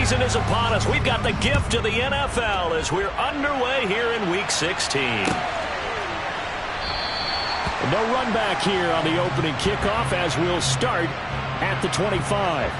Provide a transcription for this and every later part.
season is upon us. We've got the gift of the NFL as we're underway here in Week 16. No run back here on the opening kickoff as we'll start at the 25.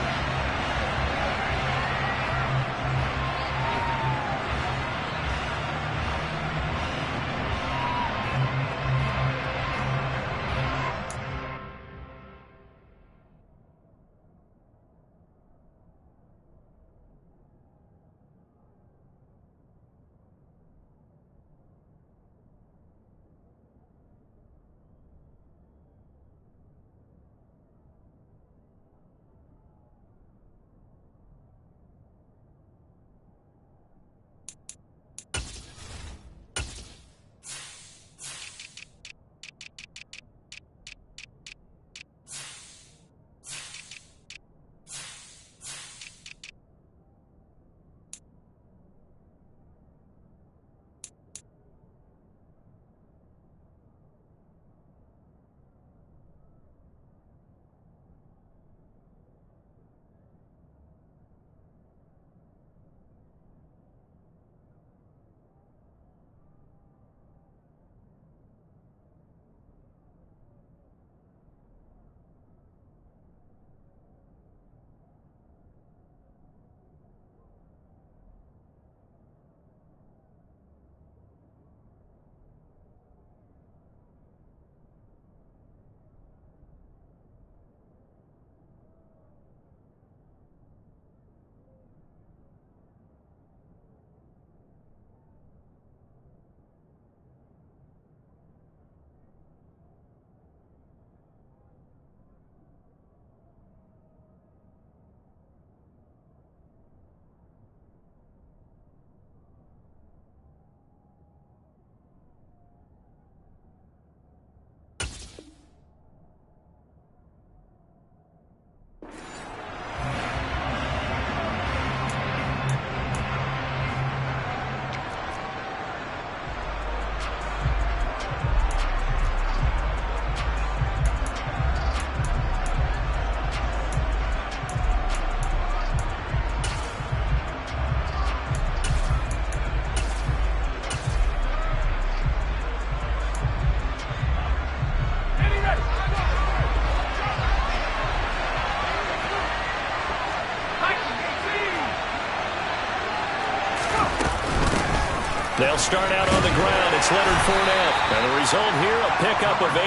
They'll start out on the ground. It's Leonard Fournette. And the result here, a pickup of 8.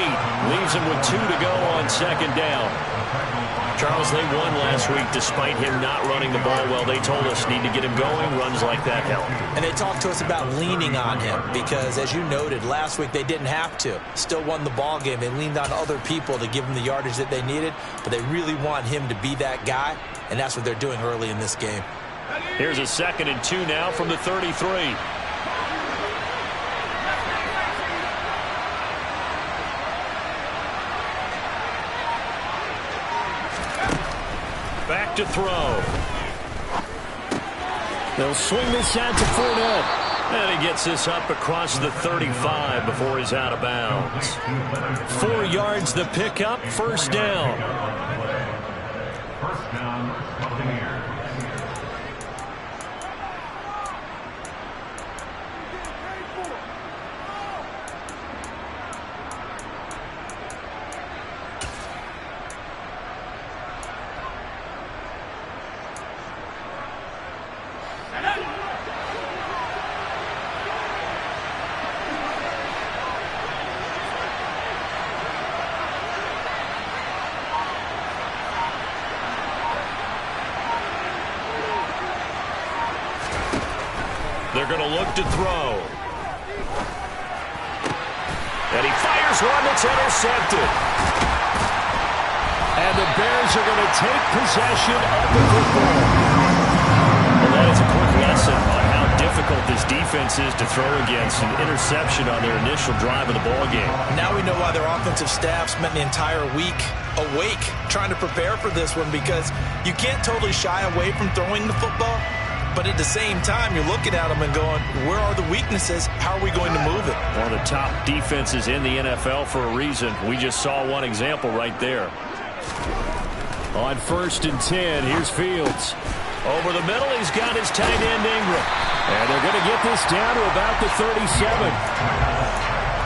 Leaves him with 2 to go on second down. Charles, they won last week despite him not running the ball well. They told us need to get him going. Runs like that help. And they talked to us about leaning on him because, as you noted, last week they didn't have to. Still won the ball game. They leaned on other people to give them the yardage that they needed, but they really want him to be that guy, and that's what they're doing early in this game. Here's a 2nd and 2 now from the 33. Back to throw. They'll swing this out to Fournette. And he gets this up across the 35 before he's out of bounds. 4 yards the pickup, first down. First down, Buccaneers. They're going to look to throw. And he fires one that's intercepted. And the Bears are going to take possession of the football. Well, that is a quick lesson on how difficult this defense is to throw against. An interception on their initial drive of the ball game. Now we know why their offensive staff spent the entire week awake trying to prepare for this one, because you can't totally shy away from throwing the football. But at the same time, you're looking at them and going, where are the weaknesses? How are we going to move it? One of the top defenses in the NFL for a reason. We just saw one example right there. On 1st and 10, here's Fields. Over the middle, he's got his tight end Ingram. And they're going to get this down to about the 37.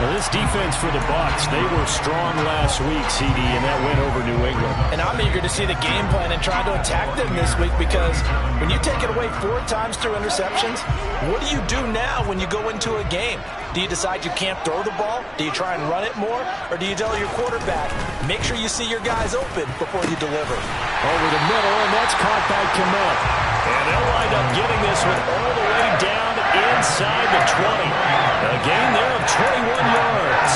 Well, this defense for the Bucs, they were strong last week, CD, and that went over New England. And I'm eager to see the game plan and try to attack them this week, because when you take it away 4 times through interceptions, what do you do now when you go into a game? Do you decide you can't throw the ball? Do you try and run it more? Or do you tell your quarterback, make sure you see your guys open before you deliver? Over the middle, and that's caught by Kmet. And they'll wind up getting this one all the way down inside the 20. A gain there of 21 yards.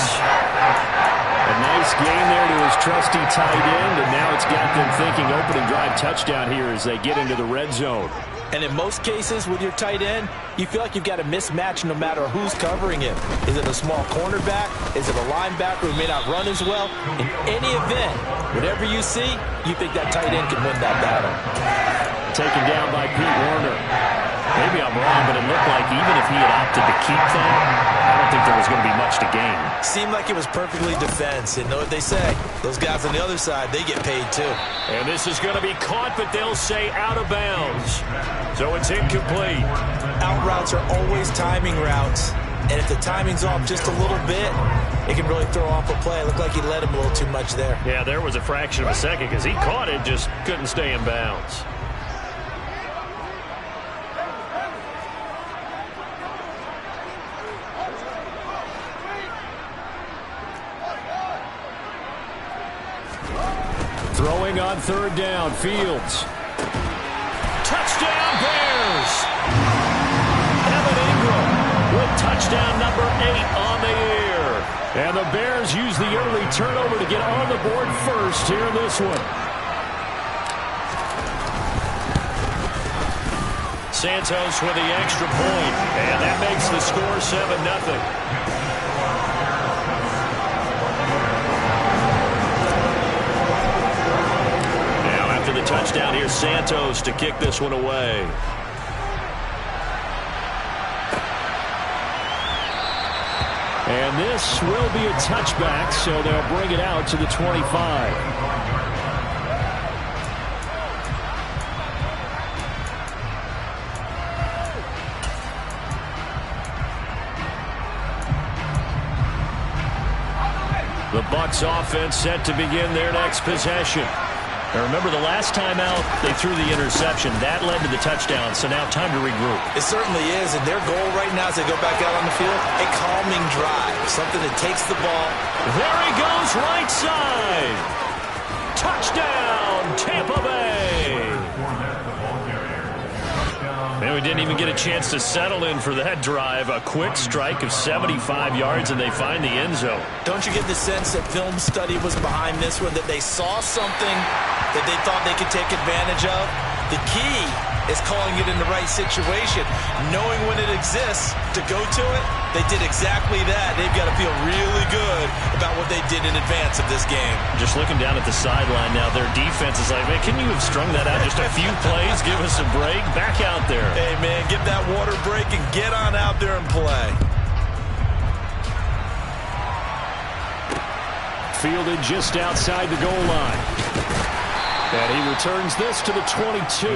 A nice gain there to his trusty tight end, and now it's got them thinking opening drive touchdown here as they get into the red zone. And in most cases with your tight end, you feel like you've got a mismatch no matter who's covering him. Is it a small cornerback? Is it a linebacker who may not run as well? In any event, whatever you see, you think that tight end can win that battle. Taken down by Pete Werner. Maybe I'm wrong, but it looked like even if he had opted to keep that, I don't think there was going to be much to gain. Seemed like it was perfectly defense. And know what they say? Those guys on the other side, they get paid too. And this is going to be caught, but they'll say out of bounds. So it's incomplete. Out routes are always timing routes. And if the timing's off just a little bit, it can really throw off a play. It looked like he let him a little too much there. Yeah, there was a fraction of a second because he caught it, just couldn't stay in bounds. Throwing on third down, Fields. Touchdown, Bears! Evan Ingram with touchdown number 8 on the year. And the Bears use the early turnover to get on the board first here in this one. Santos with the extra point, and that makes the score 7-0. The touchdown here, Santos to kick this one away. And this will be a touchback, so they'll bring it out to the 25. The Bucs offense set to begin their next possession. Now remember, the last time out, they threw the interception. That led to the touchdown, so now time to regroup. It certainly is, and their goal right now as they go back out on the field, a calming drive, something that takes the ball. There he goes, right side. Touchdown, Tampa Bay. Man, we didn't even get a chance to settle in for that drive. A quick strike of 75 yards, and they find the end zone. Don't you get the sense that film study was behind this one, that they saw something that they thought they could take advantage of? The key is calling it in the right situation, knowing when it exists to go to it. They did exactly that. They've got to feel really good about what they did in advance of this game. Just looking down at the sideline now, their defense is like, man, can you have strung that out just a few plays? Give us a break. Back out there. Hey, man, give that water break and get on out there and play. Fielded just outside the goal line. And he returns this to the 22.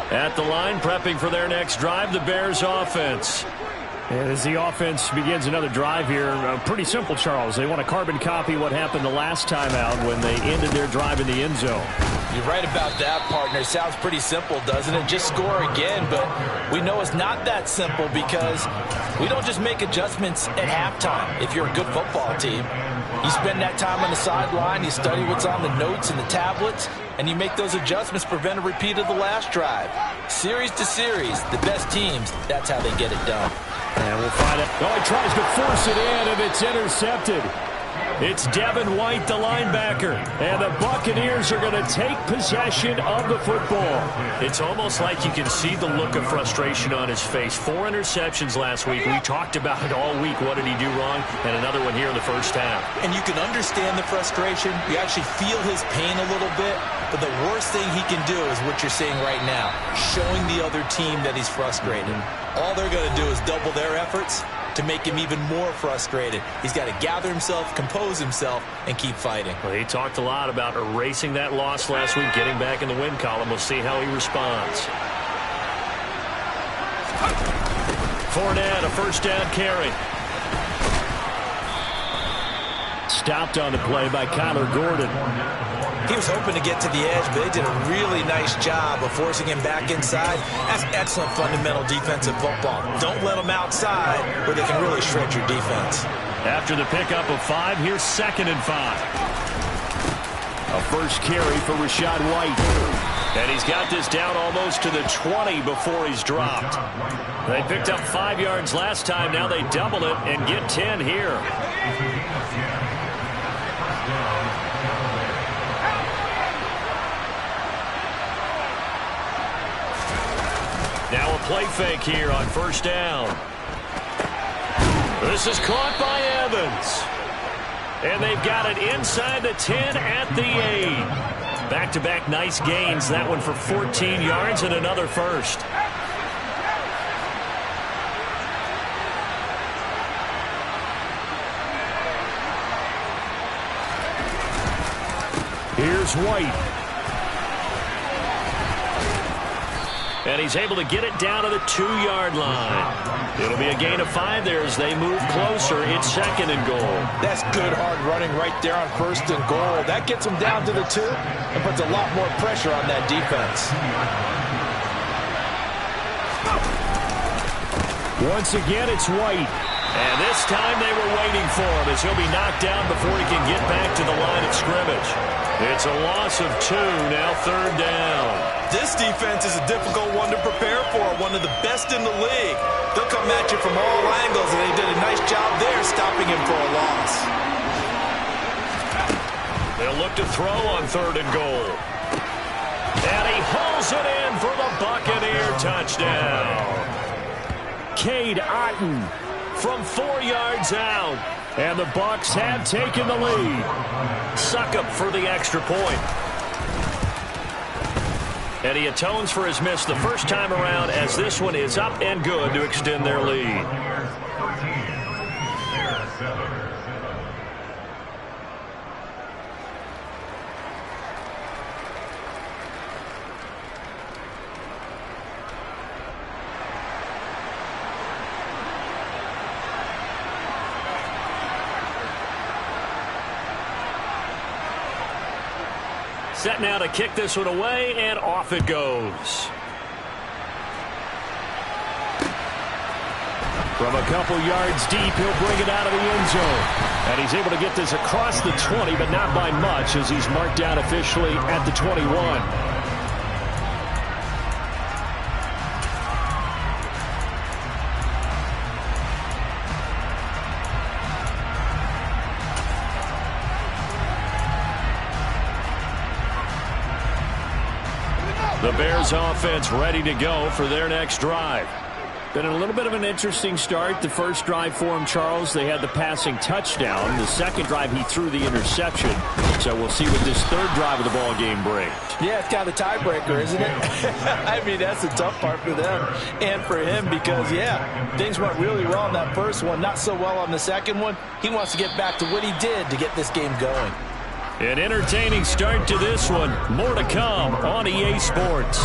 At the line, prepping for their next drive, the Bears offense. And as the offense begins another drive here, pretty simple, Charles. They want to carbon copy what happened the last time out when they ended their drive in the end zone. You're right about that, partner. Sounds pretty simple, doesn't it? Just score again, but we know it's not that simple because we don't just make adjustments at halftime if you're a good football team. You spend that time on the sideline, you study what's on the notes and the tablets, and you make those adjustments to prevent a repeat of the last drive. Series to series, the best teams, that's how they get it done. And we'll find it. Oh, he tries to force it in, and it's intercepted. It's Devin White, the linebacker, and the Buccaneers are going to take possession of the football. It's almost like you can see the look of frustration on his face. 4 interceptions last week. We talked about it all week. What did he do wrong? And another one here in the first half. And you can understand the frustration. You actually feel his pain a little bit. But the worst thing he can do is what you're seeing right now, showing the other team that he's frustrated. All they're going to do is double their efforts to make him even more frustrated. He's got to gather himself, compose himself, and keep fighting. Well, he talked a lot about erasing that loss last week, getting back in the win column. We'll see how he responds. Fournette, a first down carry. Stopped on the play by Kyler Gordon. He was hoping to get to the edge, but they did a really nice job of forcing him back inside. That's excellent fundamental defensive football. Don't let them outside where they can really shred your defense. After the pickup of 5, here's 2nd and 5. A first carry for Rachaad White. And he's got this down almost to the 20 before he's dropped. They picked up 5 yards last time. Now they double it and get 10 here. Now a play fake here on first down. This is caught by Evans. And they've got it inside the 10 at the 8. Back-to-back nice gains. That one for 14 yards and another first. Here's White. And he's able to get it down to the 2-yard line. It'll be a gain of 5 there as they move closer. It's 2nd and goal. That's good hard running right there on 1st and goal. That gets them down to the 2 and puts a lot more pressure on that defense. Once again, it's White. And this time they were waiting for him as he'll be knocked down before he can get back to the line of scrimmage. It's a loss of 2, now 3rd down. This defense is a difficult one to prepare for, one of the best in the league. They'll come at you from all angles, and they did a nice job there stopping him for a loss. They'll look to throw on 3rd and goal. And he hauls it in for the Buccaneer touchdown. Cade Otton from 4 yards out. And the Bucs have taken the lead. Succop for the extra point. And he atones for his miss the first time around as this one is up and good to extend their lead. Set now to kick this one away, and off it goes. From a couple yards deep, he'll bring it out of the end zone. And he's able to get this across the 20, but not by much as he's marked down officially at the 21. The Bears offense ready to go for their next drive. Been a little bit of an interesting start. The first drive for him, Charles, they had the passing touchdown. The second drive, he threw the interception. So we'll see what this third drive of the ball game brings. Yeah, it's kind of a tiebreaker, isn't it? I mean, that's the tough part for them and for him because, yeah, things went really well on that first one, not so well on the second one. He wants to get back to what he did to get this game going. An entertaining start to this one. More to come on EA Sports.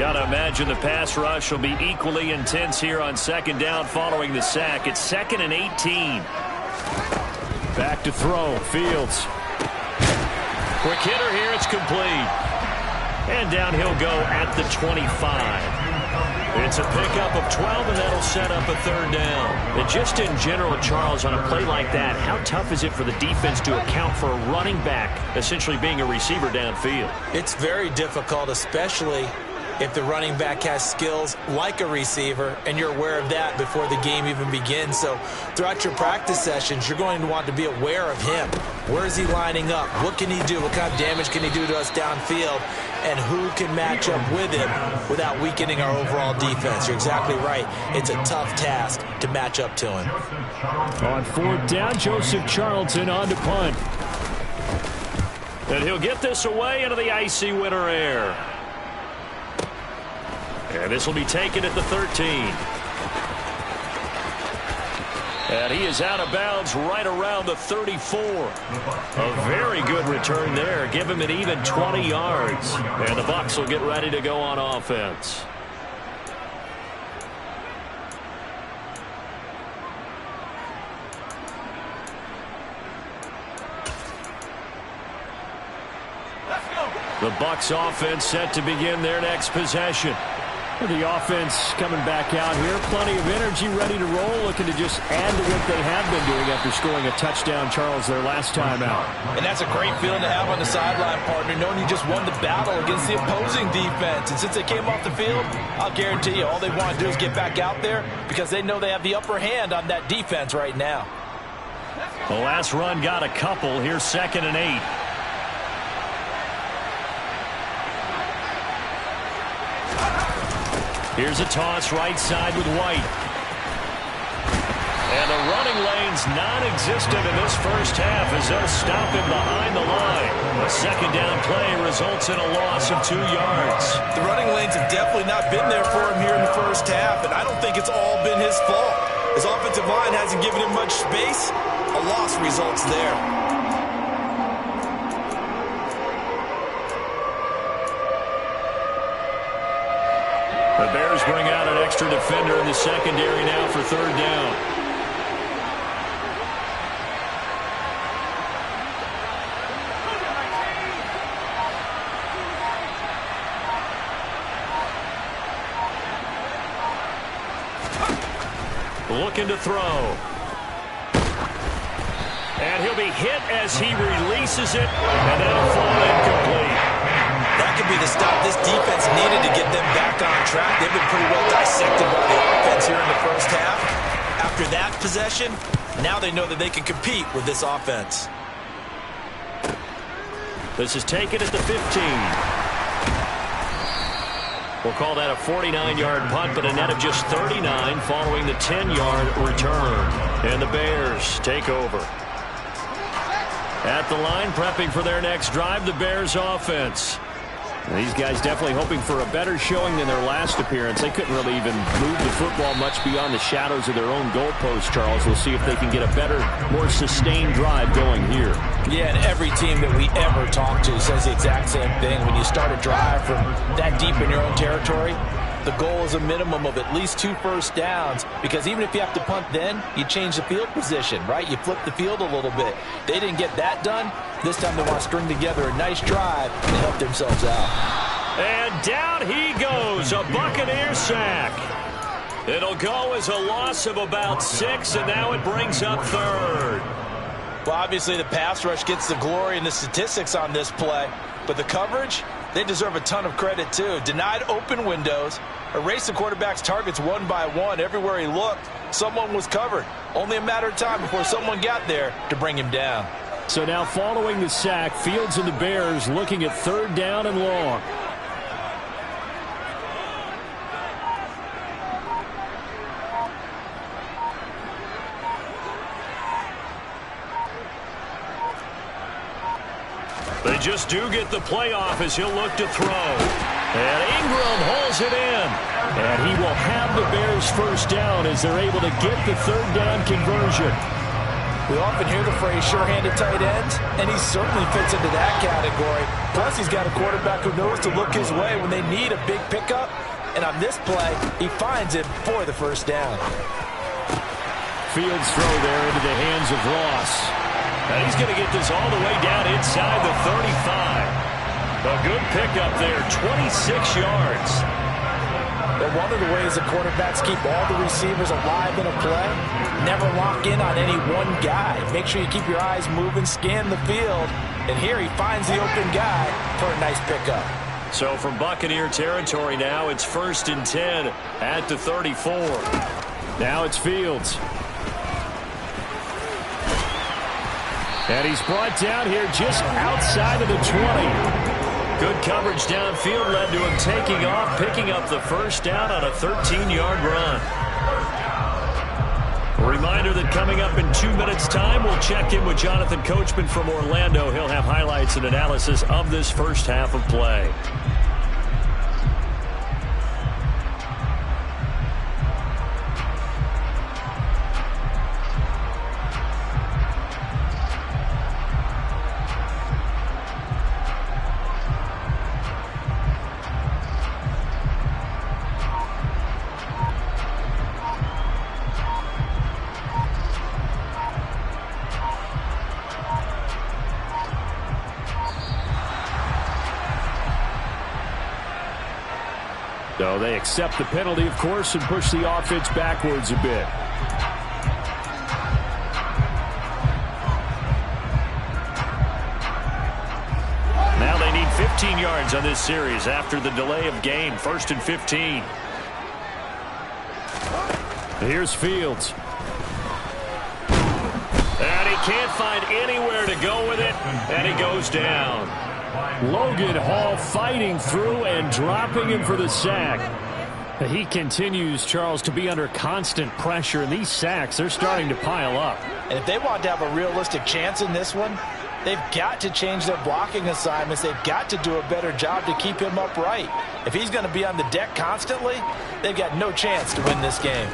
Got to imagine the pass rush will be equally intense here on second down following the sack. It's 2nd and 18. Back to throw. Fields. Quick hitter here. It's complete. And down he'll go at the 25. It's a pickup of 12, and that'll set up a 3rd down. And just in general, Charles, on a play like that, how tough is it for the defense to account for a running back essentially being a receiver downfield? It's very difficult, especially if the running back has skills like a receiver, and you're aware of that before the game even begins. So throughout your practice sessions, you're going to want to be aware of him. Where is he lining up? What can he do? What kind of damage can he do to us downfield? And who can match up with him without weakening our overall defense? You're exactly right. It's a tough task to match up to him. On 4th down, Joseph Charlton on to punt. And he'll get this away into the icy winter air. And this will be taken at the 13. And he is out of bounds right around the 34. A very good return there. Give him an even 20 yards. And the Bucs will get ready to go on offense. The Bucs offense set to begin their next possession. The offense coming back out here. Plenty of energy, ready to roll, looking to just add to what they have been doing after scoring a touchdown, Charles, their last time out. And that's a great feeling to have on the sideline, partner, knowing you just won the battle against the opposing defense. And since they came off the field, I'll guarantee you all they want to do is get back out there because they know they have the upper hand on that defense right now. The last run got a couple. Here's 2nd and 8. Here's a toss right side with White. And the running lane's non-existent in this first half as they'll stop him behind the line. A 2nd down play results in a loss of 2 yards. The running lanes have definitely not been there for him here in the first half, and I don't think it's all been his fault. His offensive line hasn't given him much space. A loss results there. The Bears bring out an extra defender in the secondary now for 3rd down. Looking to throw. And he'll be hit as he releases it, and that'll fall incomplete. That could be the stop this defense needed to get them back on track. They've been pretty well dissected by the offense here in the first half. After that possession, now they know that they can compete with this offense. This is taken at the 15. We'll call that a 49-yard punt, but a net of just 39 following the 10-yard return. And the Bears take over. At the line, prepping for their next drive, the Bears offense. These guys definitely hoping for a better showing than their last appearance. They couldn't really even move the football much beyond the shadows of their own goalpost, Charles. We'll see if they can get a better, more sustained drive going here. Yeah, and every team that we ever talk to says the exact same thing. When you start a drive from that deep in your own territory, the goal is a minimum of at least 2 first downs, because even if you have to punt then, you change the field position, right? You flip the field a little bit. They didn't get that done. This time they want to string together a nice drive and help themselves out. And down he goes, a Buccaneer sack. It'll go as a loss of about 6, and now it brings up 3rd. Well, obviously the pass rush gets the glory and the statistics on this play, but the coverage, they deserve a ton of credit too. Denied open windows, erased the quarterback's targets one by one. Everywhere he looked, someone was covered. Only a matter of time before someone got there to bring him down. So now following the sack, Fields and the Bears looking at 3rd down and long. They just do get the playoff as he'll look to throw. And Ingram holds it in. And he will have the Bears first down as they're able to get the 3rd down conversion. We often hear the phrase sure-handed tight ends, and he certainly fits into that category. Plus, he's got a quarterback who knows to look his way when they need a big pickup. And on this play, he finds it for the first down. Fields throw there into the hands of Ross. And he's going to get this all the way down inside the 35. A good pickup there, 26 yards. But one of the ways the quarterbacks keep all the receivers alive in a play, never lock in on any one guy. Make sure you keep your eyes moving, scan the field. And here he finds the open guy for a nice pickup. So from Buccaneer territory now, it's 1st and 10 at the 34. Now it's Fields. And he's brought down here just outside of the 20. Good coverage downfield led to him taking off, picking up the first down on a 13-yard run. A reminder that coming up in 2 minutes' time, we'll check in with Jonathan Coachman from Orlando. He'll have highlights and analysis of this first half of play. So they accept the penalty, of course, and push the offense backwards a bit. Now they need 15 yards on this series after the delay of game. 1st and 15. Here's Fields. And he can't find anywhere to go with it, and he goes down. Logan Hall fighting through and dropping him for the sack. He continues, Charles, to be under constant pressure, and these sacks, they're starting to pile up. And if they want to have a realistic chance in this one, they've got to change their blocking assignments. They've got to do a better job to keep him upright. If he's going to be on the deck constantly, they've got no chance to win this game.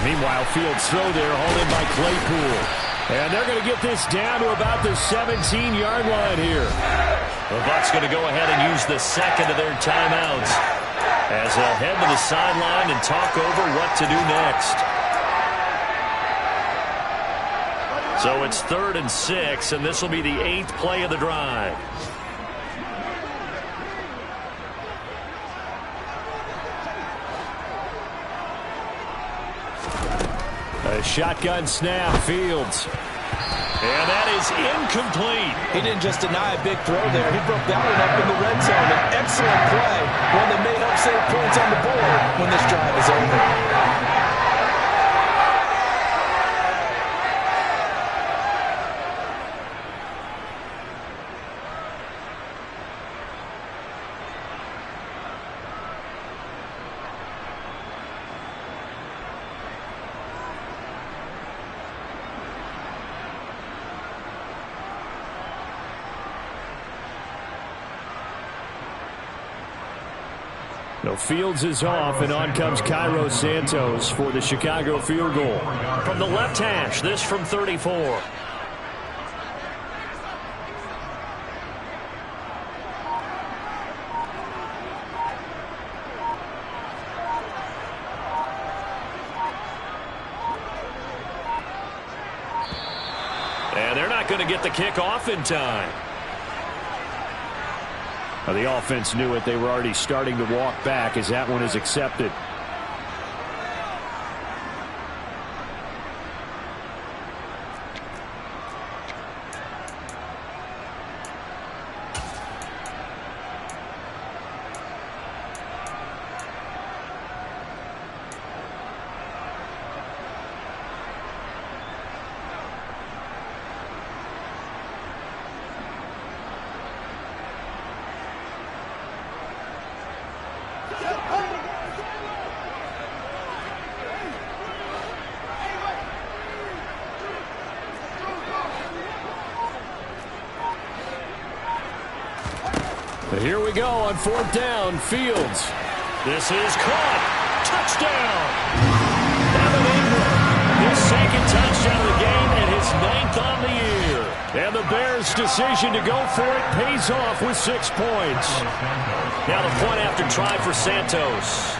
Meanwhile, Fields throw there, hauled in by Claypool. And they're going to get this down to about the 17-yard line here. The Bucs going to go ahead and use the second of their timeouts as they'll head to the sideline and talk over what to do next. So it's 3rd and 6, and this will be the 8th play of the drive. A shotgun snap, Fields. And that is incomplete. He didn't just deny a big throw there. He broke that one up in the red zone. An excellent play. One that may help save points on the board when this drive is over. No, Fields is off, and on comes Cairo Santos for the Chicago field goal. From the left hash, this from 34. And they're not going to get the kick off in time. The offense knew it. They were already starting to walk back as that one is accepted. Here we go on 4th down. Fields. This is caught. Touchdown. His second touchdown of the game and his 9th on the year. And the Bears' decision to go for it pays off with 6 points. Now the point after try for Santos.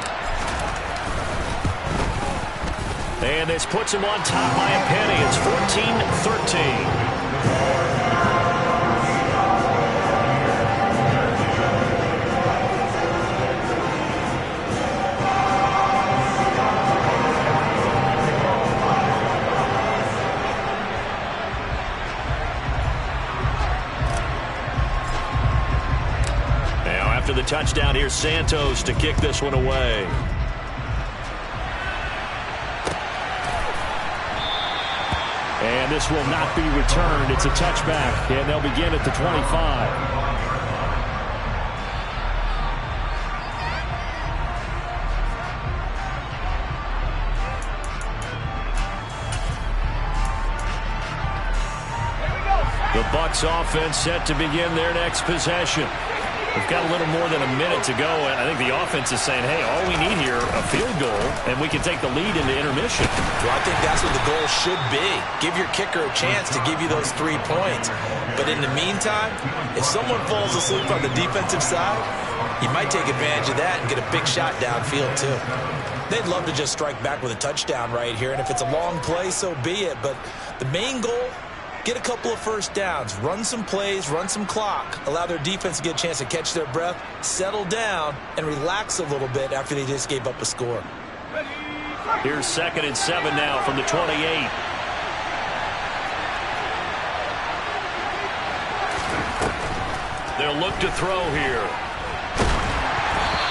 And this puts him on top by a penny. It's 14-13. After the touchdown, here's Santos to kick this one away. And this will not be returned. It's a touchback, and they'll begin at the 25. The Bucs offense set to begin their next possession. We've got a little more than a minute to go, and I think the offense is saying, hey, all we need here, a field goal, and we can take the lead into intermission. Well, I think that's what the goal should be. Give your kicker a chance to give you those 3 points. But in the meantime, if someone falls asleep on the defensive side, you might take advantage of that and get a big shot downfield, too. They'd love to just strike back with a touchdown right here, and if it's a long play, so be it. But the main goal, get a couple of first downs, run some plays, run some clock, allow their defense to get a chance to catch their breath, settle down, and relax a little bit after they just gave up a score. Here's 2nd and 7 now from the 28. They'll look to throw here.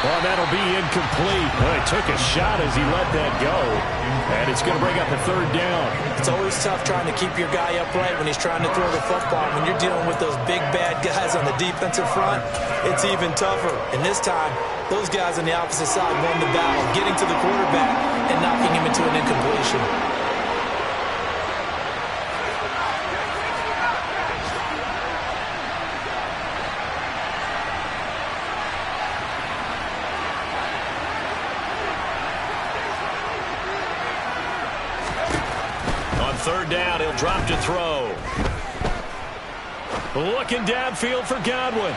Well, that'll be incomplete. Well, he took a shot as he let that go. And it's going to bring up a 3rd down. It's always tough trying to keep your guy upright when he's trying to throw the football. When you're dealing with those big, bad guys on the defensive front, it's even tougher. And this time, those guys on the opposite side won the battle, getting to the quarterback and knocking him into an incompletion. On 3rd down, he'll drop to throw. Looking downfield for Godwin.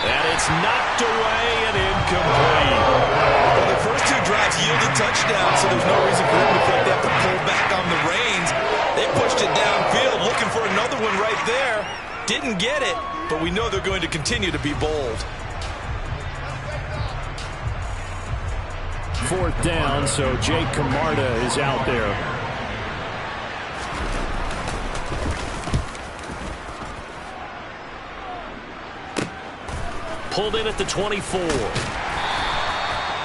And it's knocked away and incomplete. Well, the first 2 drives yielded touchdowns, so there's no reason for them to feel like they have to pull back on the reins. They pushed it downfield, looking for another one right there. Didn't get it, but we know they're going to continue to be bold. 4th down, so Jake Camarda is out there. Pulled in at the 24.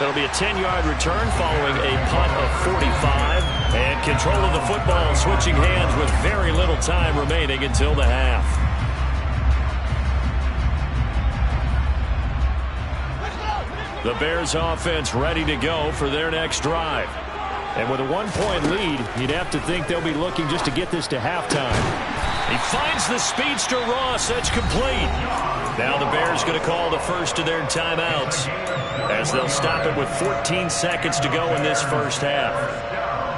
That'll be a 10-yard return following a punt of 45. And control of the football switching hands with very little time remaining until the half. The Bears offense ready to go for their next drive. And with a 1-point lead, you'd have to think they'll be looking just to get this to halftime. He finds the speedster Ross. That's complete. Now the Bears going to call the first of their timeouts as they'll stop it with 14 seconds to go in this first half.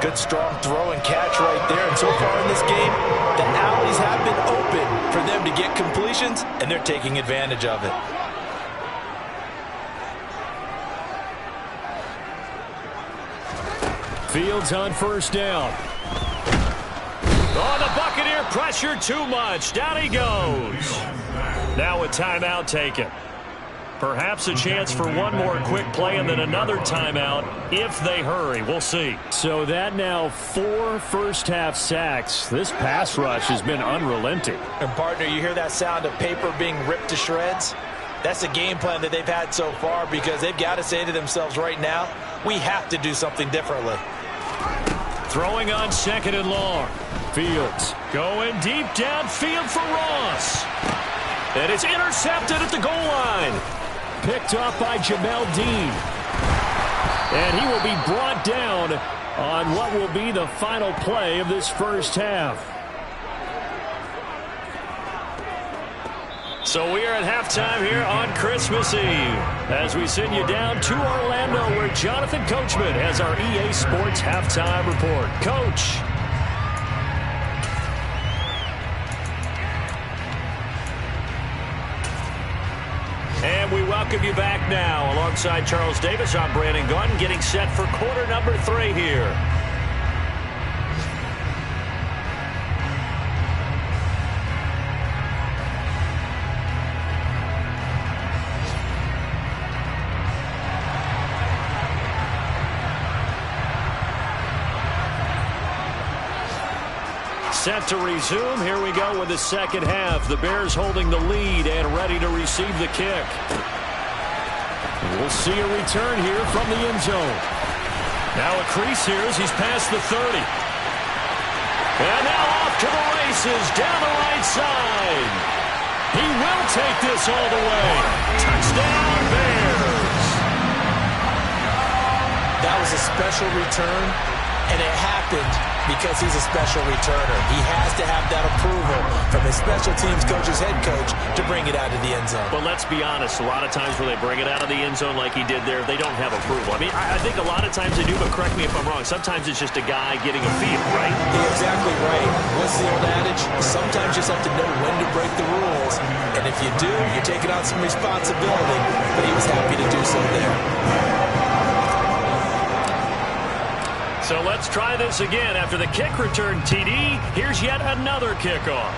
Good strong throw and catch right there. And so far in this game, the alleys have been open for them to get completions, and they're taking advantage of it. Fields on 1st down. Oh, the Buccaneer pressure too much. Down he goes. Now a timeout taken. Perhaps a chance for one more quick play and then another timeout if they hurry. We'll see. So that now 4 first-half sacks. This pass rush has been unrelenting. And, partner, you hear that sound of paper being ripped to shreds? That's the game plan that they've had so far because they've got to say to themselves right now, we have to do something differently. Throwing on 2nd and long. Fields going deep downfield for Ross. And it's intercepted at the goal line. Picked off by Jamel Dean. And he will be brought down on what will be the final play of this first half. So we are at halftime here on Christmas Eve as we send you down to Orlando where Jonathan Coachman has our EA Sports halftime report. Coach. And we welcome you back now. Alongside Charles Davis, I'm Brandon Gaudin getting set for quarter number 3 here. Set to resume. Here we go with the second half. The Bears holding the lead and ready to receive the kick. We'll see a return here from the end zone. Now a crease here as he's past the 30. And now off to the races down the right side. He will take this all the way. Touchdown, Bears. That was a special return, and it happened because he's a special returner. He has to have that approval from his special teams coach's head coach to bring it out of the end zone. But let's be honest, a lot of times when they bring it out of the end zone like he did there, they don't have approval. I mean, I think a lot of times they do, but correct me if I'm wrong. Sometimes it's just a guy getting a feel, right? You're exactly right. What's the old adage? Sometimes you just have to know when to break the rules. And if you do, you're taking on some responsibility. But he was happy to do so there. So let's try this again. After the kick return TD, here's yet another kickoff.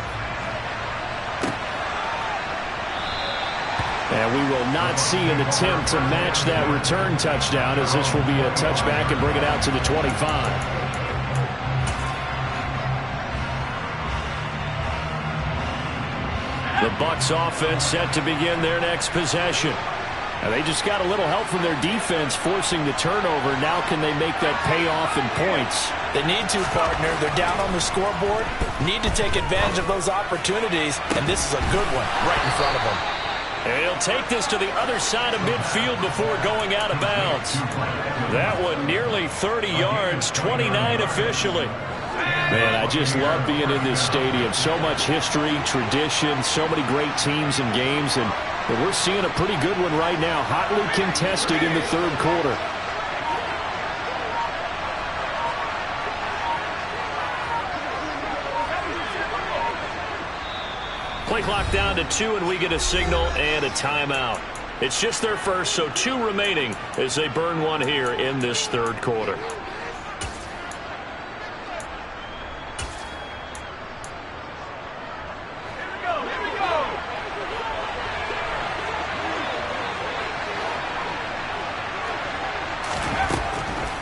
And we will not see an attempt to match that return touchdown, as this will be a touchback and bring it out to the 25. The Bucs offense set to begin their next possession. And they just got a little help from their defense forcing the turnover. Now can they make that pay off in points? They need to, partner. They're down on the scoreboard. Need to take advantage of those opportunities. And this is a good one right in front of them. And he'll take this to the other side of midfield before going out of bounds. That one nearly 30 yards, 29 officially. Man, I just love being in this stadium. So much history, tradition, so many great teams and games. And we're seeing a pretty good one right now, hotly contested in the third quarter. Play clock down to 2, and we get a signal and a timeout. It's just their first, so 2 remaining as they burn one here in this third quarter.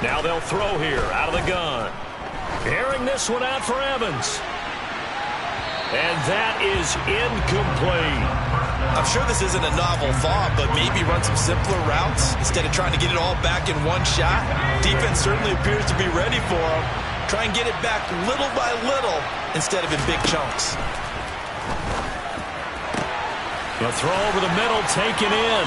Now they'll throw here out of the gun. Airing this one out for Evans. And that is incomplete. I'm sure this isn't a novel thought, but maybe run some simpler routes instead of trying to get it all back in one shot. Defense certainly appears to be ready for him. Try and get it back little by little instead of in big chunks. The throw over the middle, taken in.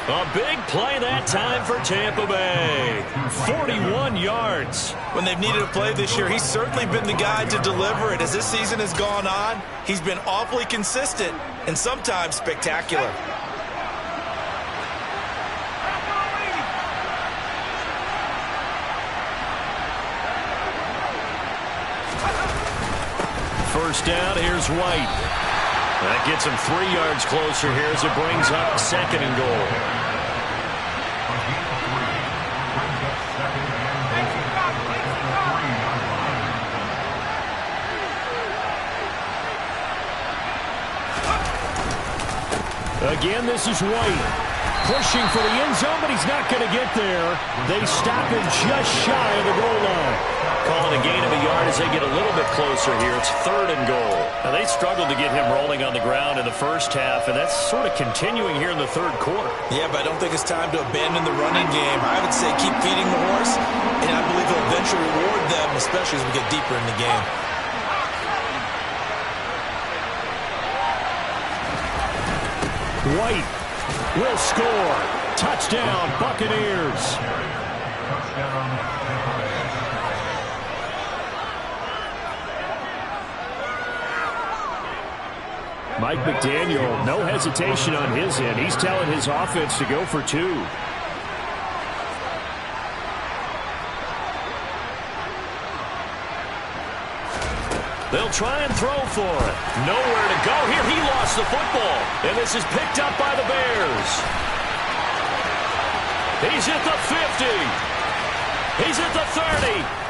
A big play that time for Tampa Bay. 41 yards. When they've needed a play this year, he's certainly been the guy to deliver it. As this season has gone on, he's been awfully consistent and sometimes spectacular. First down, here's White. That gets him 3 yards closer here as it brings up 2nd and goal. Again, this is White. Pushing for the end zone, but he's not going to get there. They stop him just shy of the goal line. Calling a gain of a yard as they get a little bit closer here. It's 3rd and goal. Now, they struggled to get him rolling on the ground in the first half, and that's sort of continuing here in the third quarter. Yeah, but I don't think it's time to abandon the running game. I would say keep feeding the horse, and I believe he'll eventually reward them, especially as we get deeper in the game. White will score. Touchdown, Buccaneers. Mike McDaniel, no hesitation on his end. He's telling his offense to go for 2. They'll try and throw for it. Nowhere to go here. He lost the football. And this is picked up by the Bears. He's at the 50. He's at the 30.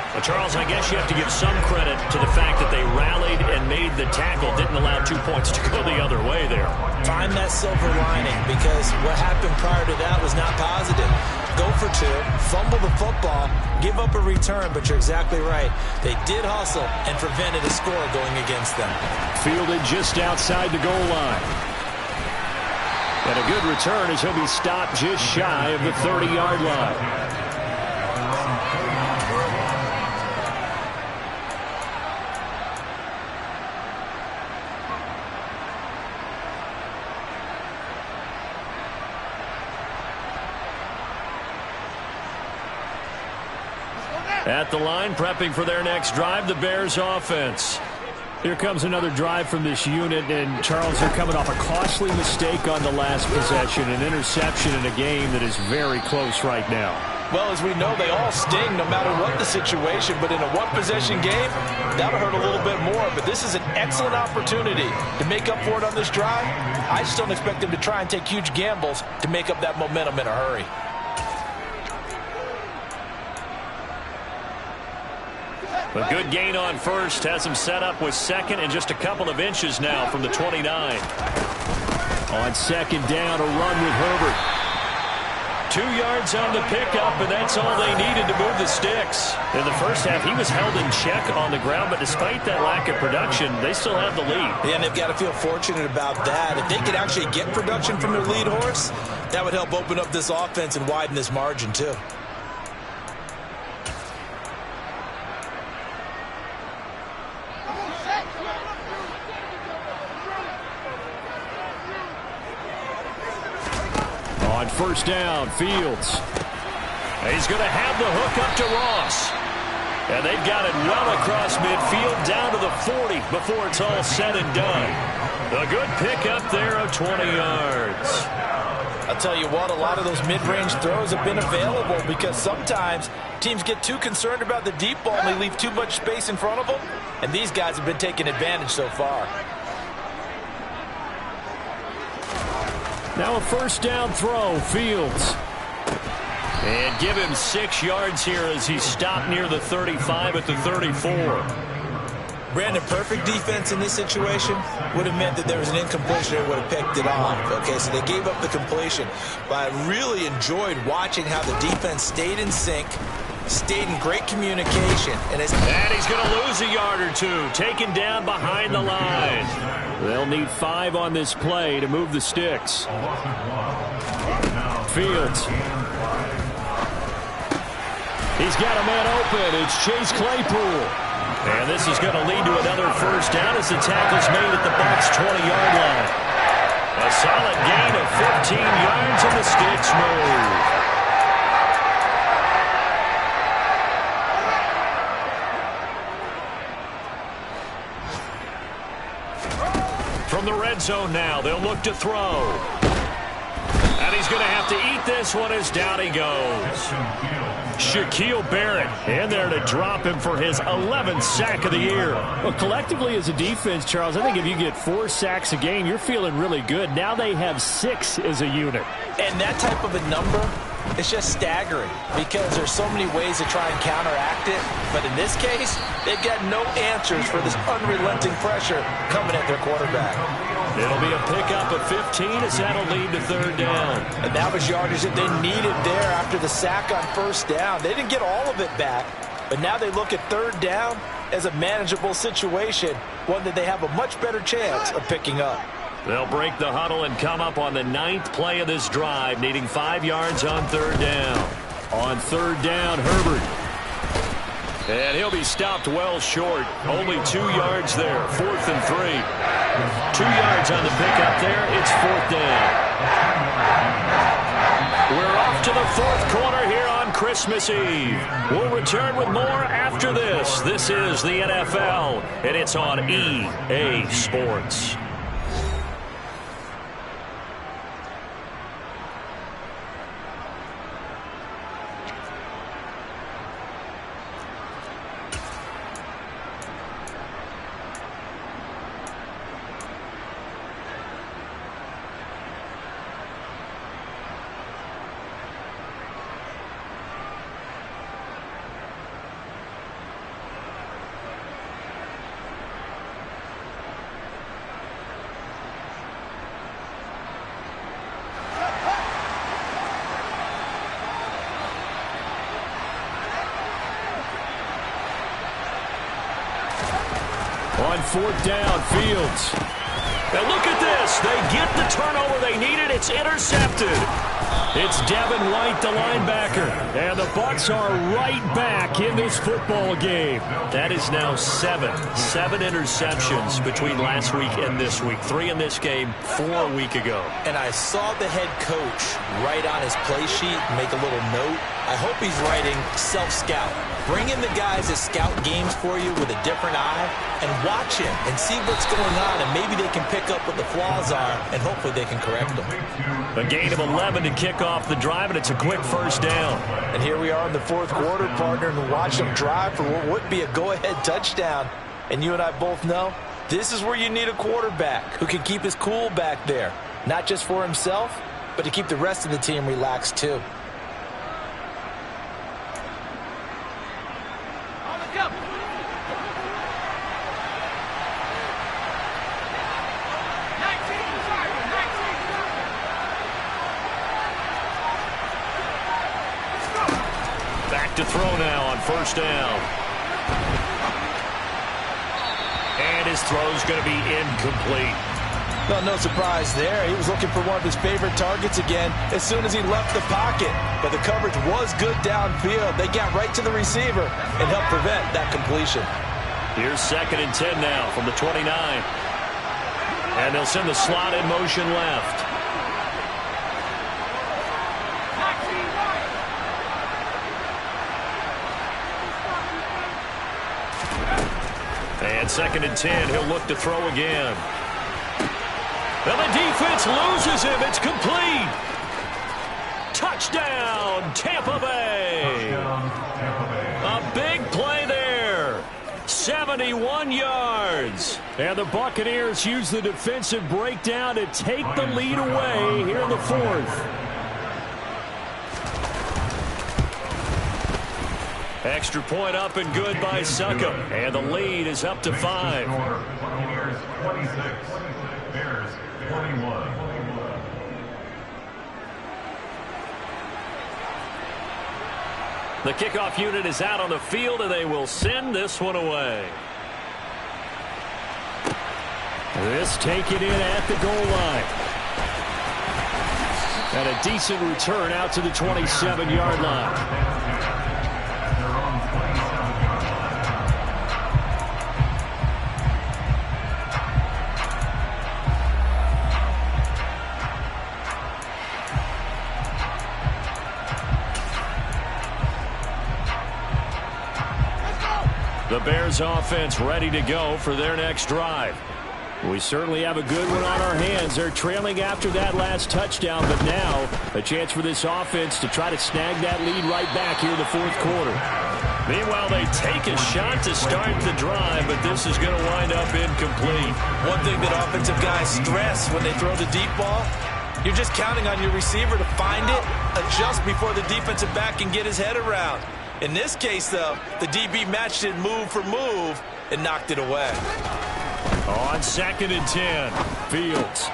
Well, Charles, I guess you have to give some credit to the fact that they rallied and made the tackle. Didn't allow 2 points to go the other way there. Find that silver lining, because what happened prior to that was not positive. Go for 2, fumble the football, give up a return, but you're exactly right. They did hustle and prevented a score going against them. Fielded just outside the goal line. And a good return as he'll be stopped just shy of the 30-yard line. At the line, prepping for their next drive, the Bears offense. Here comes another drive from this unit, and Charles, they're coming off a costly mistake on the last possession, an interception in a game that is very close right now. Well, as we know, they all sting no matter what the situation, but in a one-possession game, that'll hurt a little bit more. But this is an excellent opportunity to make up for it on this drive. I just don't expect them to try and take huge gambles to make up that momentum in a hurry. A good gain on first has him set up with second and just a couple of inches now from the 29. On second down, a run with Herbert. 2 yards on the pickup, and that's all they needed to move the sticks. In the first half, he was held in check on the ground, but despite that lack of production, they still have the lead. Yeah, and they've got to feel fortunate about that. If they could actually get production from their lead horse, that would help open up this offense and widen this margin too. On first down, Fields. He's going to have the hook up to Ross. And they've got it well across midfield down to the 40 before it's all said and done. A good pickup there of 20 yards. I'll tell you what, a lot of those mid-range throws have been available because sometimes teams get too concerned about the deep ball and they leave too much space in front of them. And these guys have been taking advantage so far. Now a first down throw, Fields. And give him 6 yards here as he's stopped near the 35 at the 34. Brandon, perfect defense in this situation would have meant that there was an incompletion and would have picked it off. Okay, so they gave up the completion. But I really enjoyed watching how the defense stayed in sync, stayed in great communication. And he's going to lose a yard or two, taken down behind the line. They'll need 5 on this play to move the sticks. Fields. He's got a man open. It's Chase Claypool. And this is going to lead to another first down as the tackle's made at the Bucs' 20-yard line. A solid gain of 15 yards and the sticks move. From the red zone now, they'll look to throw. And he's going to have to eat this one as down he goes. Shaquille Barrett in there to drop him for his 11th sack of the year. Well, collectively as a defense, Charles, I think if you get 4 sacks a game, you're feeling really good. Now they have 6 as a unit. And that type of a number is just staggering because there's so many ways to try and counteract it. But in this case, they've got no answers for this unrelenting pressure coming at their quarterback. It'll be a pickup of 15 as that'll lead to third down. And that was yardage that they needed there after the sack on first down. They didn't get all of it back, but now they look at third down as a manageable situation, one that they have a much better chance of picking up. They'll break the huddle and come up on the 9th play of this drive, needing 5 yards on third down. On third down, Herbert. And he'll be stopped well short. Only 2 yards there. 4th and 3. 2 yards on the pickup there. It's 4th down. We're off to the 4th quarter here on Christmas Eve. We'll return with more after this. This is the NFL, and it's on EA Sports. On fourth down, Fields. Now look at this. They get the turnover they needed. It's intercepted. It's Devin White, the linebacker. And the Bucs are right back in this football game. That is now seven interceptions between last week and this week. 3 in this game, 4 a week ago. And I saw the head coach write on his play sheet, make a little note. I hope he's writing self-scout. Bring in the guys that scout games for you with a different eye and watch him and see what's going on, and maybe they can pick up what the flaws are, and hopefully they can correct them. A gain of 11 to kick off the drive, and it's a quick first down. And here we are in the fourth quarter, partner, and watch them drive for what would be a go-ahead touchdown. And you and I both know this is where you need a quarterback who can keep his cool back there, not just for himself, but to keep the rest of the team relaxed too. To throw now on first down. And his throw's going to be incomplete. Well, no surprise there. He was looking for one of his favorite targets again as soon as he left the pocket. But the coverage was good downfield. They got right to the receiver and helped prevent that completion. Here's 2nd and 10 now from the 29. And they'll send the slot in motion left. And 2nd and 10, he'll look to throw again. Well, the defense loses him. It's complete. Touchdown, Tampa Bay. A big play there. 71 yards. And the Buccaneers use the defensive breakdown to take the lead away here in the fourth. Extra point up and good by Succop. And the lead is up to 5. Buccaneers 26, Bears 21. The kickoff unit is out on the field, and they will send this one away. This taken in at the goal line. And a decent return out to the 27-yard line. The Bears offense ready to go for their next drive. We certainly have a good one on our hands. They're trailing after that last touchdown, but now a chance for this offense to try to snag that lead right back here in the fourth quarter. Meanwhile, they take a shot to start the drive, but this is going to wind up incomplete. One thing that offensive guys stress when they throw the deep ball, you're just counting on your receiver to find it, adjust before the defensive back can get his head around. In this case, though, the DB matched it move for move and knocked it away. On 2nd and 10, Fields.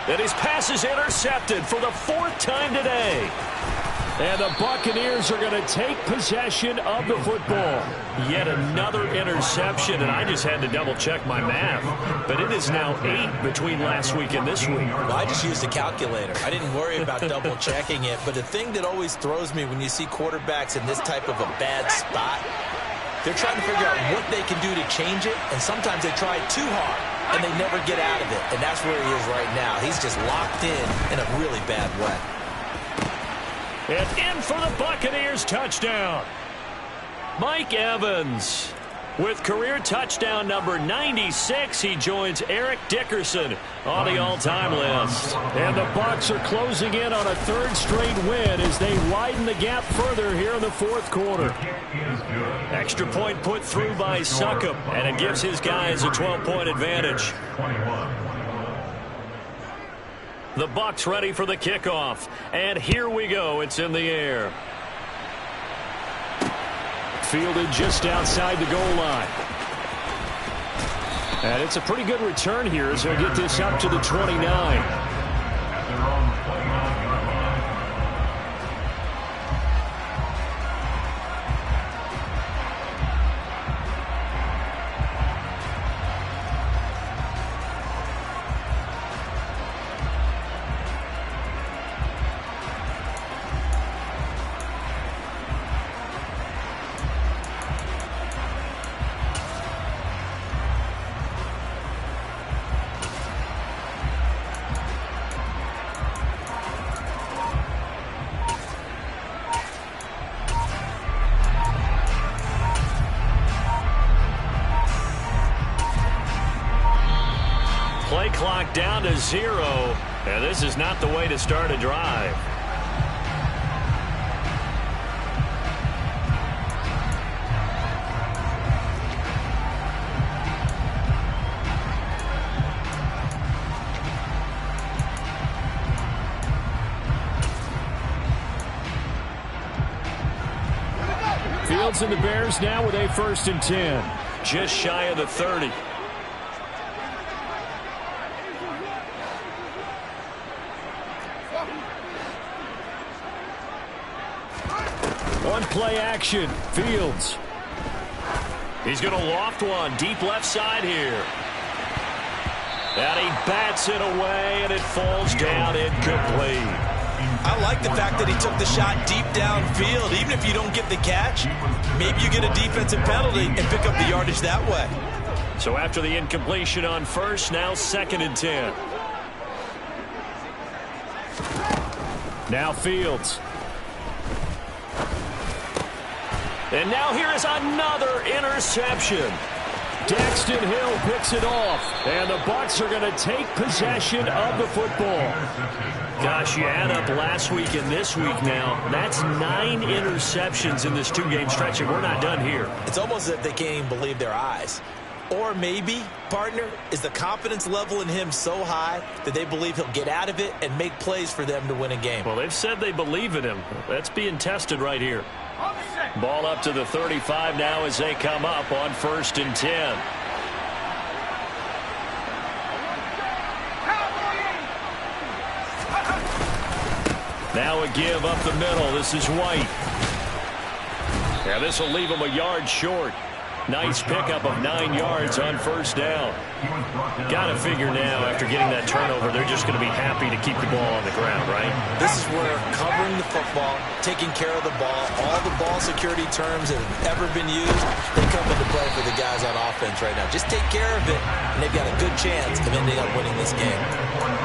And his pass is intercepted for the 4th time today. And the Buccaneers are going to take possession of the football. Yet another interception, and I just had to double-check my math. But it is now 8 between last week and this week. Well, I just used a calculator. I didn't worry about double-checking it. But the thing that always throws me when you see quarterbacks in this type of a bad spot, they're trying to figure out what they can do to change it, and sometimes they try too hard, and they never get out of it. And that's where he is right now. He's just locked in a really bad way. And in for the Buccaneers touchdown. Mike Evans with career touchdown number 96. He joins Eric Dickerson on the all-time list. And the Bucs are closing in on a third straight win as they widen the gap further here in the fourth quarter. Extra point put through by Succop, and it gives his guys a 12-point advantage. The Bucs ready for the kickoff. And here we go. It's in the air. Fielded just outside the goal line. And it's a pretty good return here as they'll get this up to the 29. Play clock down to 0. And this is not the way to start a drive. Fields and the Bears now with a 1st and 10. Just shy of the 30. One play action. Fields. He's going to loft one deep left side here. And he bats it away, and it falls down incomplete. I like the fact that he took the shot deep downfield. Even if you don't get the catch, maybe you get a defensive penalty and pick up the yardage that way. So after the incompletion on first, now 2nd and 10. Now Fields. And now here is another interception. Daxton Hill picks it off. And the Bucs are going to take possession of the football. Gosh, you add up last week and this week now. That's 9 interceptions in this 2-game stretch, and we're not done here. It's almost as if they can't even believe their eyes. Or maybe, partner, is the confidence level in him so high that they believe he'll get out of it and make plays for them to win a game. Well, they've said they believe in him. That's being tested right here. Ball up to the 35 now as they come up on 1st and 10. Now a give up the middle. This is White. Yeah, this will leave him a yard short. Nice pickup of 9 yards on 1st down. Got to figure now, after getting that turnover, they're just going to be happy to keep the ball on the ground, right? This is where covering the football, taking care of the ball, all the ball security terms that have ever been used, they come into play for the guys on offense right now. Just take care of it, and they've got a good chance of ending up winning this game.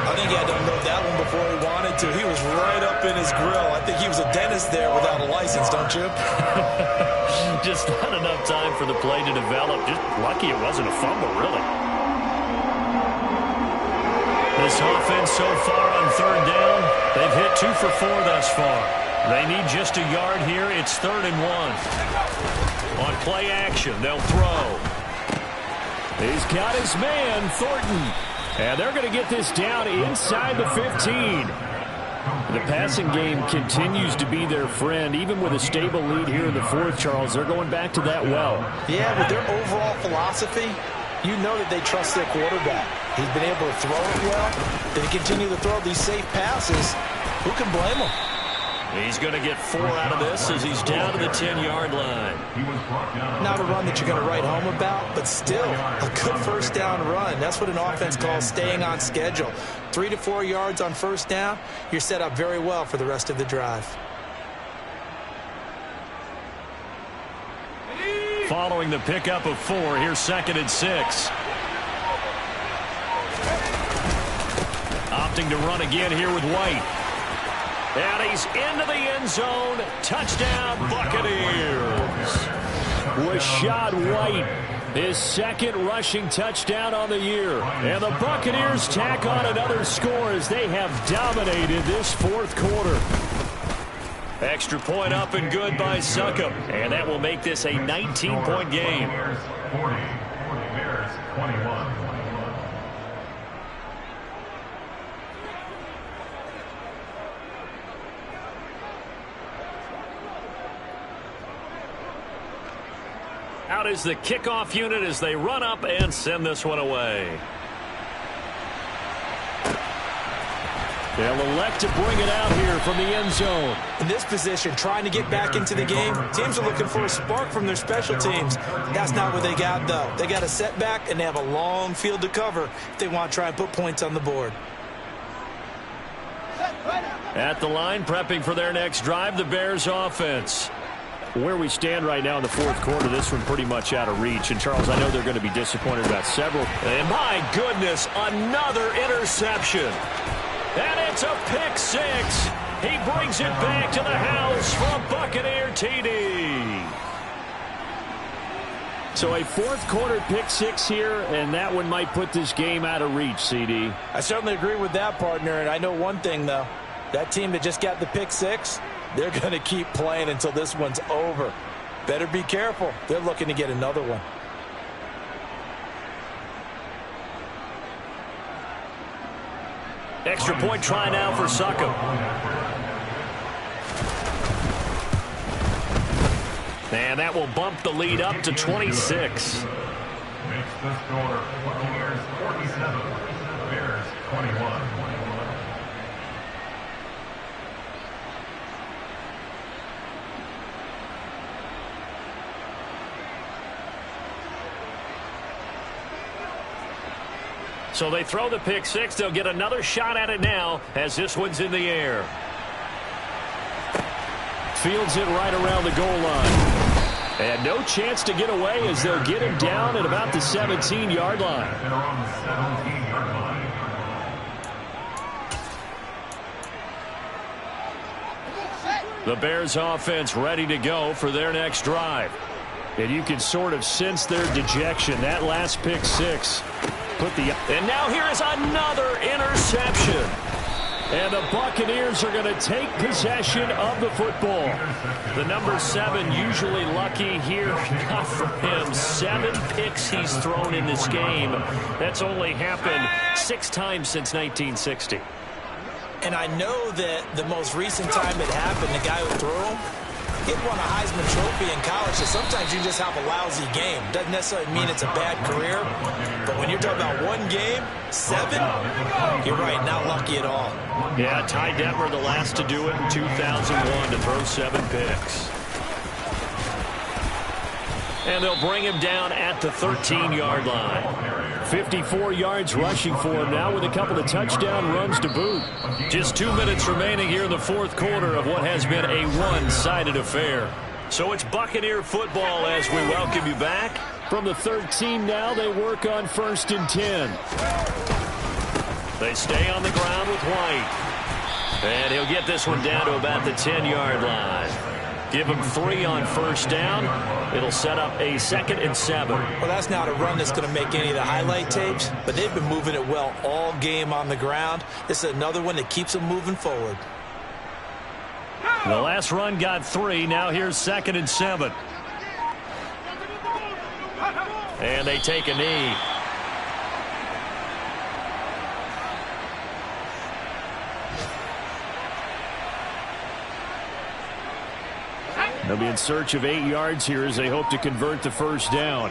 I think he had to unload that one before he wanted to. He was right up in his grill. I think he was a dentist there without a license, don't you? Just not enough time for the play to develop. Just lucky it wasn't a fumble, really. This offense so far on 3rd down, they've hit 2 for 4 thus far. They need just a yard here. It's 3rd and 1. On play action, they'll throw. He's got his man, Thornton. And they're going to get this down inside the 15. The passing game continues to be their friend. Even with a stable lead here in the 4th, Charles, they're going back to that well. Yeah, with their overall philosophy, you know that they trust their quarterback. He's been able to throw it well. They continue to throw these safe passes. Who can blame them? He's going to get 4 out of this as he's down to the 10-yard line. Not a run that you're going to write home about, but still a good 1st down run. That's what an offense calls staying on schedule. 3 to 4 yards on 1st down, you're set up very well for the rest of the drive. Following the pickup of 4, here's 2nd and 6. Opting to run again here with White. And he's into the end zone. Touchdown, Buccaneers. Rashad White, his second rushing touchdown on the year. And the Buccaneers tack on another score as they have dominated this fourth quarter. Extra point up and good by Succop. And that will make this a 19-point game. 40, Bears 21. Out is the kickoff unit as they run up and send this one away. They'll elect to bring it out here from the end zone. In this position, trying to get back into the game, teams are looking for a spark from their special teams. That's not what they got, though. They got a setback, and they have a long field to cover if they want to try and put points on the board. At the line, prepping for their next drive, the Bears offense. Where we stand right now in the fourth quarter, this one pretty much out of reach. And, Charles, I know they're going to be disappointed about several. And, my goodness, another interception. And it's a pick six. He brings it back to the house for a Buccaneer TD. So a fourth quarter pick six here, and that one might put this game out of reach, CD. I certainly agree with that, partner. And I know one thing, though. That team that just got the pick six, they're going to keep playing until this one's over. Better be careful. They're looking to get another one. Extra point try now for Succop. And that will bump the lead up to 26. Makes the score Buccaneers 47, Bears 21. So they throw the pick six. They'll get another shot at it now as this one's in the air. Fields it right around the goal line. And no chance to get away as they'll get him down at about the 17-yard line. They're on the 17-yard line. The Bears offense ready to go for their next drive. And you can sort of sense their dejection. That last pick six. And now here is another interception. And the Buccaneers are going to take possession of the football. The number 7 usually lucky here. Not for him. 7 picks he's thrown in this game. That's only happened 6 times since 1960. And I know that the most recent time it happened, the guy who threw him, he won a Heisman Trophy in college, so sometimes you just have a lousy game. Doesn't necessarily mean it's a bad career, but when you're talking about one game, 7, you're right, not lucky at all. Yeah, Ty Detmer, the last to do it in 2001, to throw 7 picks. And they'll bring him down at the 13-yard line. 54 yards rushing for him now with a couple of touchdown runs to boot. Just 2 minutes remaining here in the fourth quarter of what has been a one-sided affair. So it's Buccaneer football as we welcome you back. From the 13 now, they work on 1st and 10. They stay on the ground with White. And he'll get this one down to about the 10-yard line. Give him 3 on 1st down. It'll set up a 2nd and 7. Well, that's not a run that's going to make any of the highlight tapes, but they've been moving it well all game on the ground. This is another one that keeps them moving forward. The last run got 3. Now here's 2nd and 7. And they take a knee. They'll be in search of 8 yards here as they hope to convert the 1st down.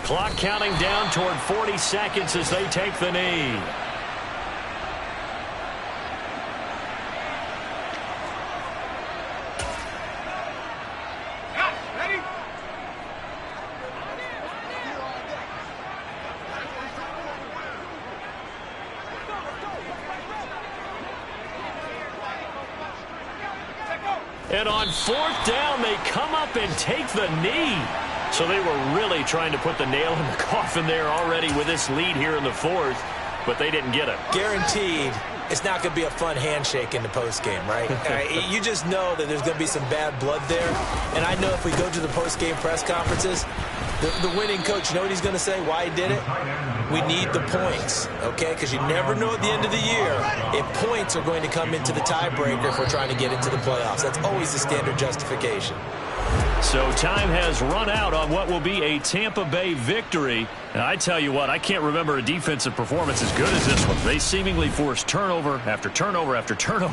Clock counting down toward 40 seconds as they take the knee. And on 4th down, they come up and take the knee. So they were really trying to put the nail in the coffin there already with this lead here in the 4th, but they didn't get it. Guaranteed it's not going to be a fun handshake in the postgame, right? You just know that there's going to be some bad blood there. And I know if we go to the postgame press conferences, the winning coach, you know what he's going to say, why he did it? We need the points, okay? Because you never know at the end of the year if points are going to come into the tiebreaker if we're trying to get into the playoffs. That's always the standard justification. So time has run out on what will be a Tampa Bay victory. And I tell you what, I can't remember a defensive performance as good as this one. They seemingly forced turnover after turnover after turnover.